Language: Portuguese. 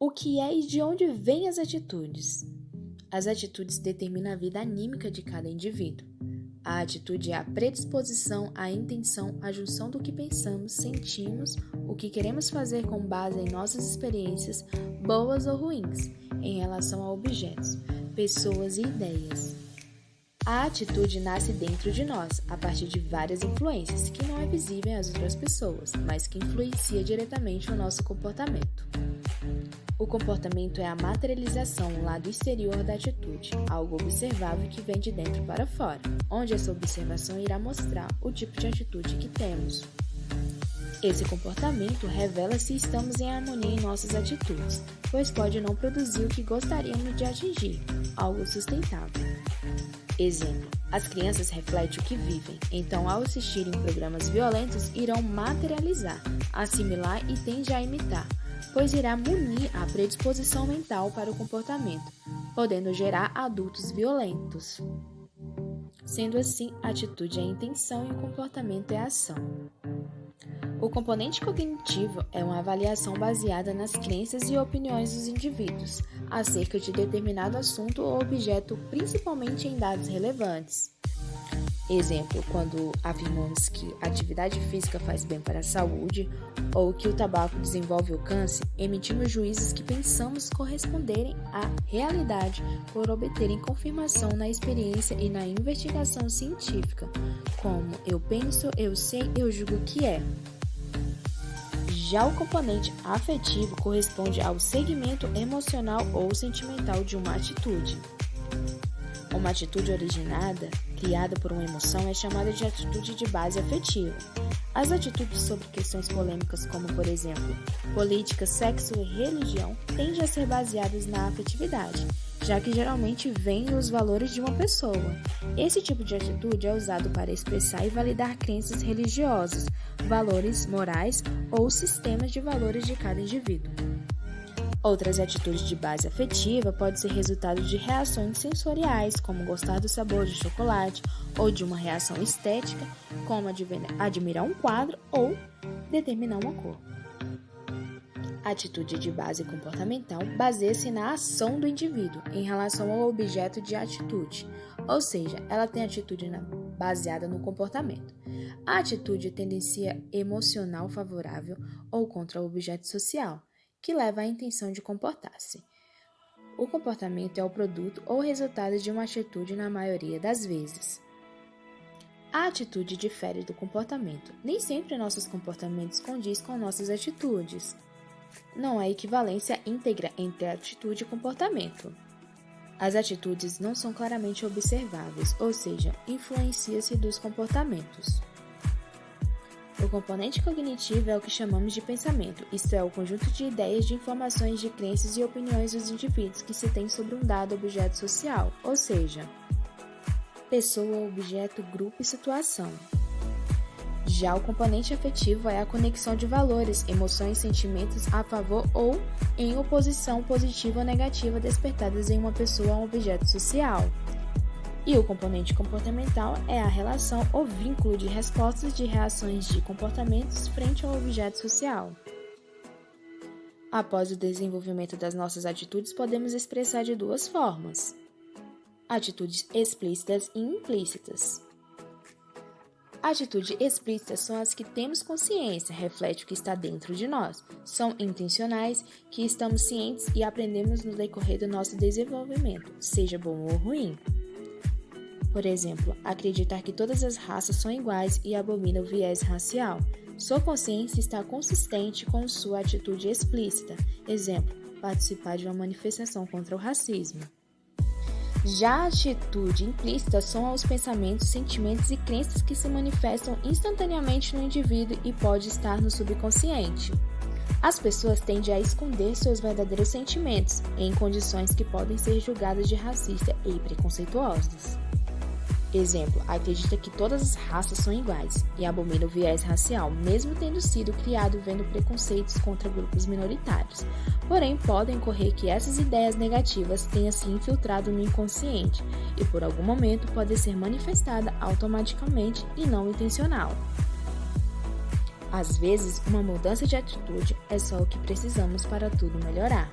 O que é e de onde vêm as atitudes? As atitudes determinam a vida anímica de cada indivíduo. A atitude é a predisposição, a intenção, a junção do que pensamos, sentimos, o que queremos fazer com base em nossas experiências, boas ou ruins, em relação a objetos, pessoas e ideias. A atitude nasce dentro de nós, a partir de várias influências que não é visível às outras pessoas, mas que influencia diretamente o nosso comportamento. O comportamento é a materialização, o lado exterior da atitude, algo observável que vem de dentro para fora, onde essa observação irá mostrar o tipo de atitude que temos. Esse comportamento revela se estamos em harmonia em nossas atitudes, pois pode não produzir o que gostaríamos de atingir, algo sustentável. Exemplo: as crianças refletem o que vivem, então ao assistirem programas violentos irão materializar, assimilar e tende a imitar, pois irá munir a predisposição mental para o comportamento, podendo gerar adultos violentos. Sendo assim, a atitude é a intenção e o comportamento é a ação. O componente cognitivo é uma avaliação baseada nas crenças e opiniões dos indivíduos acerca de determinado assunto ou objeto, principalmente em dados relevantes. Exemplo, quando afirmamos que a atividade física faz bem para a saúde ou que o tabaco desenvolve o câncer, emitimos juízos que pensamos corresponderem à realidade por obterem confirmação na experiência e na investigação científica, como eu penso, eu sei, eu julgo que é. Já o componente afetivo corresponde ao segmento emocional ou sentimental de uma atitude. Uma atitude originada, criada por uma emoção, é chamada de atitude de base afetiva. As atitudes sobre questões polêmicas como, por exemplo, política, sexo e religião, tendem a ser baseadas na afetividade, já que geralmente vêm os valores de uma pessoa. Esse tipo de atitude é usado para expressar e validar crenças religiosas, valores morais ou sistemas de valores de cada indivíduo. Outras atitudes de base afetiva podem ser resultado de reações sensoriais, como gostar do sabor de chocolate, ou de uma reação estética, como admirar um quadro ou determinar uma cor. A atitude de base comportamental baseia-se na ação do indivíduo em relação ao objeto de atitude, ou seja, ela tem atitude baseada no comportamento. A atitude tendencia emocional favorável ou contra o objeto social, que leva à intenção de comportar-se. O comportamento é o produto ou resultado de uma atitude na maioria das vezes. A atitude difere do comportamento. Nem sempre nossos comportamentos condizem com nossas atitudes. Não há equivalência íntegra entre atitude e comportamento. As atitudes não são claramente observáveis, ou seja, influenciam-se dos comportamentos. O componente cognitivo é o que chamamos de pensamento, isto é, o conjunto de ideias, de informações, de crenças e opiniões dos indivíduos que se tem sobre um dado objeto social, ou seja, pessoa, objeto, grupo e situação. Já o componente afetivo é a conexão de valores, emoções, sentimentos a favor ou em oposição positiva ou negativa despertadas em uma pessoa a um objeto social. E o componente comportamental é a relação ou vínculo de respostas de reações de comportamentos frente ao objeto social. Após o desenvolvimento das nossas atitudes, podemos expressar de duas formas: atitudes explícitas e implícitas. Atitudes explícitas são as que temos consciência, refletem o que está dentro de nós, são intencionais, que estamos cientes e aprendemos no decorrer do nosso desenvolvimento, seja bom ou ruim. Por exemplo, acreditar que todas as raças são iguais e abomina o viés racial. Sua consciência está consistente com sua atitude explícita. Exemplo, participar de uma manifestação contra o racismo. Já a atitude implícita são os pensamentos, sentimentos e crenças que se manifestam instantaneamente no indivíduo e pode estar no subconsciente. As pessoas tendem a esconder seus verdadeiros sentimentos em condições que podem ser julgadas de racista e preconceituosas. Exemplo, acredita que todas as raças são iguais e abomina o viés racial, mesmo tendo sido criado vendo preconceitos contra grupos minoritários. Porém, podem ocorrer que essas ideias negativas tenham se infiltrado no inconsciente e por algum momento pode ser manifestada automaticamente e não intencional. Às vezes, uma mudança de atitude é só o que precisamos para tudo melhorar.